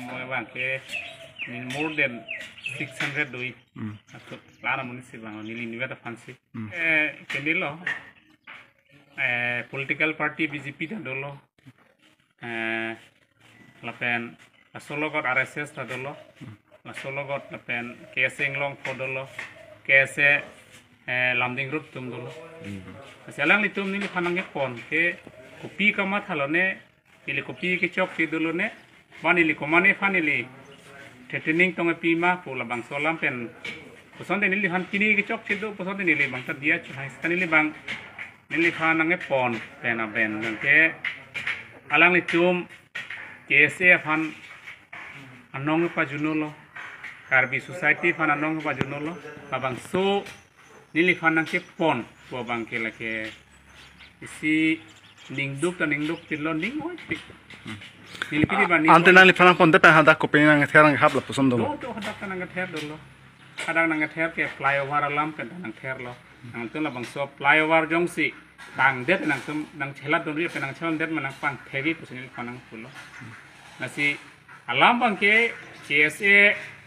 bang ke more than 600 doi atau lara munisi bang nili niweta fancy kendilo political party BJP dan dolo lapen asologot RSS ta dolo asologot lapen KSE nglong po dolo KSE lamding group tum dolo selang litum nili panangge pon ke kopi kamat halone ili kopi ke chok ti dolo ne vanili komane fanili tetening tong pima pula bang solam pen puson de nili han kini ke chok ti do puson de nili bang ta dia chai nili bang nili panangge pon pen aben ke alang litum KSE fan anong pa junolo karbi society fan anong pa junolo babang so nili fanang ke pon bo bang ke lake isi ningduk tilo ning oi tik nili pidi bani ante nali fanang pon de pa hada ko pe nang therang hap la pusom dolo to hada kanang ther dolo kadang nang ther ke flyover alam ke nang ther lo nang tun la bang so flyover jongsi bang det nang chelat don ri pe nang chon det manang pang thegi pusinil fanang pulo nasi alam bang ke KSE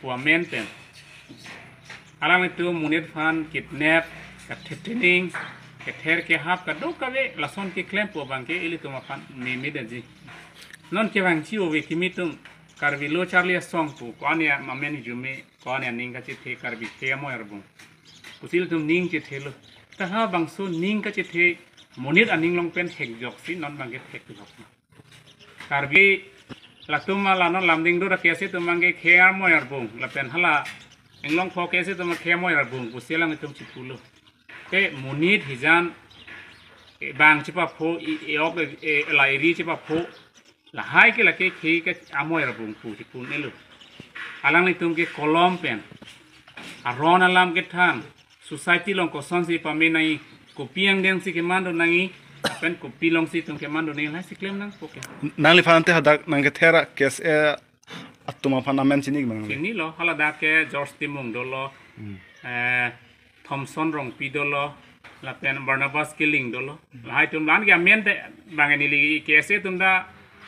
wa maintain alam itu munir fan kidnap threatening ke ther ke hap ka do ka ve lason ke claim po bang ke ili to ma fan ni medaji non ke bang chi o ve kimitung karbi lo charlie song pu ko ania ma meni jume ko ania ninga chi the karbi the mo erbung usil tum ning chi thelo ta ha bang so ning ka chi the munir aning long pen hek jok si non bang ke hek jok karbi laktuma lanon lamding do KSE tumangge khea mo erbung lapen hala englong pho KSE tum khea mo erbung usilang tum chi pulo ke munit hijan bang chipa pho eok lairi chipa pho la hai ke lake khei ke amoy rabung pu ti pun elu alang ni tum ke kolom pen aron alam ke tham society long ko son si pa me nai ko piang deng si ke mando nai pen ko pilong si tum ke mando nai la si klem nang poke nang li fanante hada nang ke thera KSE atuma fanamen sinig mang ni lo hala da ke George Timung dolo Thompson rong pi dolo la pen Barnabas Killing dolo hai tum lan ke amen de bangani li KSE tum da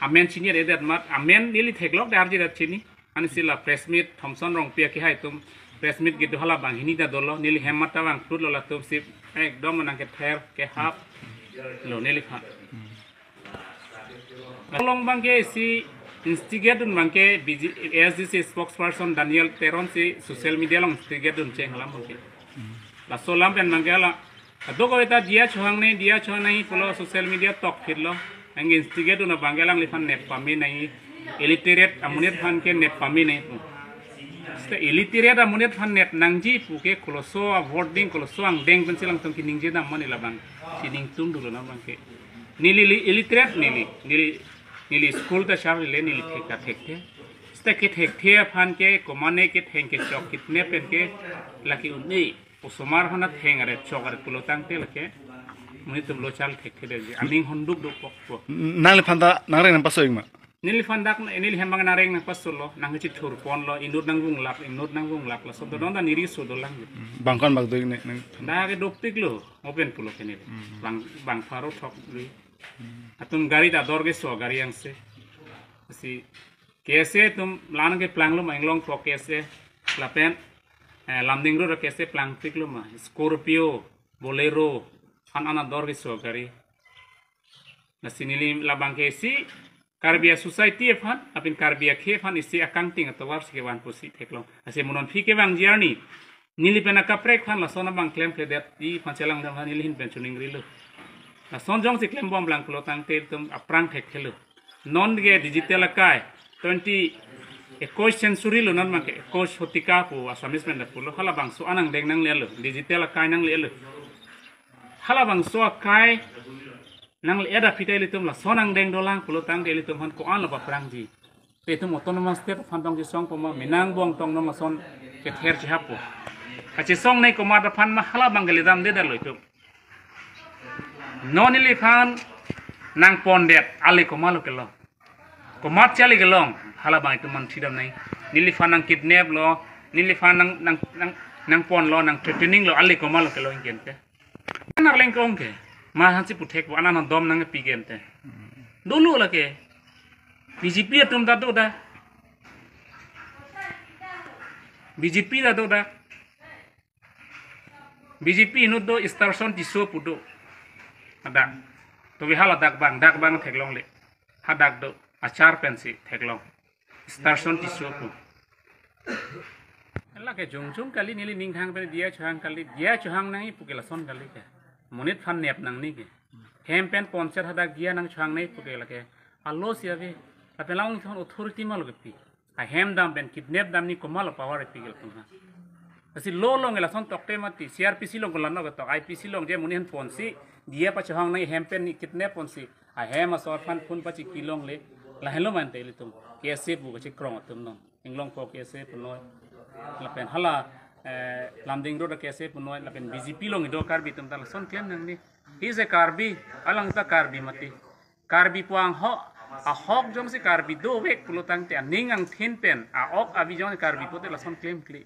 amen chini re dat mat amen nili theklok dar ji dat chini ani sila press meet Thompson rong pia ki hai tum press meet gitu hala bang hini da dolo nili hemata bang fruit lola tum sip ekdom nang ke ther ke hap lo nili kha long bang ke si instigate bang ke SDC spokesperson Daniel Teron si social media long instigate cheng halam bang ke la solam pen bang ke hala adogo eta dia chohang nei pulo social media tok phirlo ang instigate na banggalang lifan net pami nai illiterate amunit fan ke net pami nai sta illiterate amunit fan net nangji puke koloso avoiding koloso ang deng pensilang tong kining je na mani labang kining tung dulu na bangke nili illiterate nili school ta shar le nili theka thekte sta ke thekte fan ke komane ke theng ke chok kitne pen ke laki unni usomar hona theng are chok are kulotang te lake munitum lo chal thek thede aning honduk do pok nang li fanda nang re nang pasoing ma nili fandak nili hembang nareng nang pasolo nang chi thur pon lo inut nang bung lap la sodo donda niri sodo lang bangkon bag doing ne da ke doptik lo open pulo kenil bang faro thok lui atun gari da dorge so gari yang se si KSE tum lan ke plang lo manglong po KSE lapen lamding ro KSE plang tik lo ma Scorpio Bolero ana dorge so gari na sinili labang ke si karbia society fan apin karbia ke fan isi accounting atau wars ke wan posi theklong ase monon fi ke bang journey nili pena kaprek fan la sona bang claim ke det i pancelang dam nili hin pensioning rilo na sonjong si claim bom blang klotang te tum aprang thekhelo non ge digital kai 21 century lo non make coach hotika ko asamis men da pulo hala bang so anang deng nang lelo digital kai nang lelo hala bang so kai nang eda fitai litum la sonang deng dolang pulutang de litum han ko an la prang ji pe tum autonomous state fan tong ji song ko ma minang bong tong no ma son ke ther chi hapo achi song nei ko ma da fan ma hala bang geli dam de da loitum non ili fan nang pondet ali ko malu kelo ko mat chali gelong hala bang itu man sidam nai nili fan nang kidnap lo nili fan nang pon lo nang threatening lo ali ko malu kelo ingken te anar leng kong ke ma hansi puthek wa anan dom nang pigente dulu la ke BJP tum da do da BJP dah do dah. BJP nu do istarson tisu pudo. Ada. Tu bihala dak bang teglong le. Hadak do acar pensi teglong. Istarson tisu pu. Allah ke jung kali nili ninghang pe dia chuhang nang ipukela son kali ke. Monit fan nep nang ni ke. Hempen poncer hadak dia nang chuhang nei pukela ke. Allo siabe. Tapi laung thon authority mal gepi. A hem dam ben kidnap dam ni komal power pigel punha. Asi lo long ela son tokte mati CRPC long golan no tok IPC long je munihan ponsi dia pa chuhang nei hempen ni kidnap ponsi. A hem a sor fan phun pa chi kilong le la hello man te litum. KSF bu chi krong atum no. Inglong po KSF punoi. Lapen hala lamding road KSF punoi lapen BJP long ido karbi tum tal son claim nang ni. He is a karbi alang ta karbi mati. Karbi puang ho a hok jong si karbi do wek pulutang te ning ang thin pen a ok abi jong karbi pote la son claim kli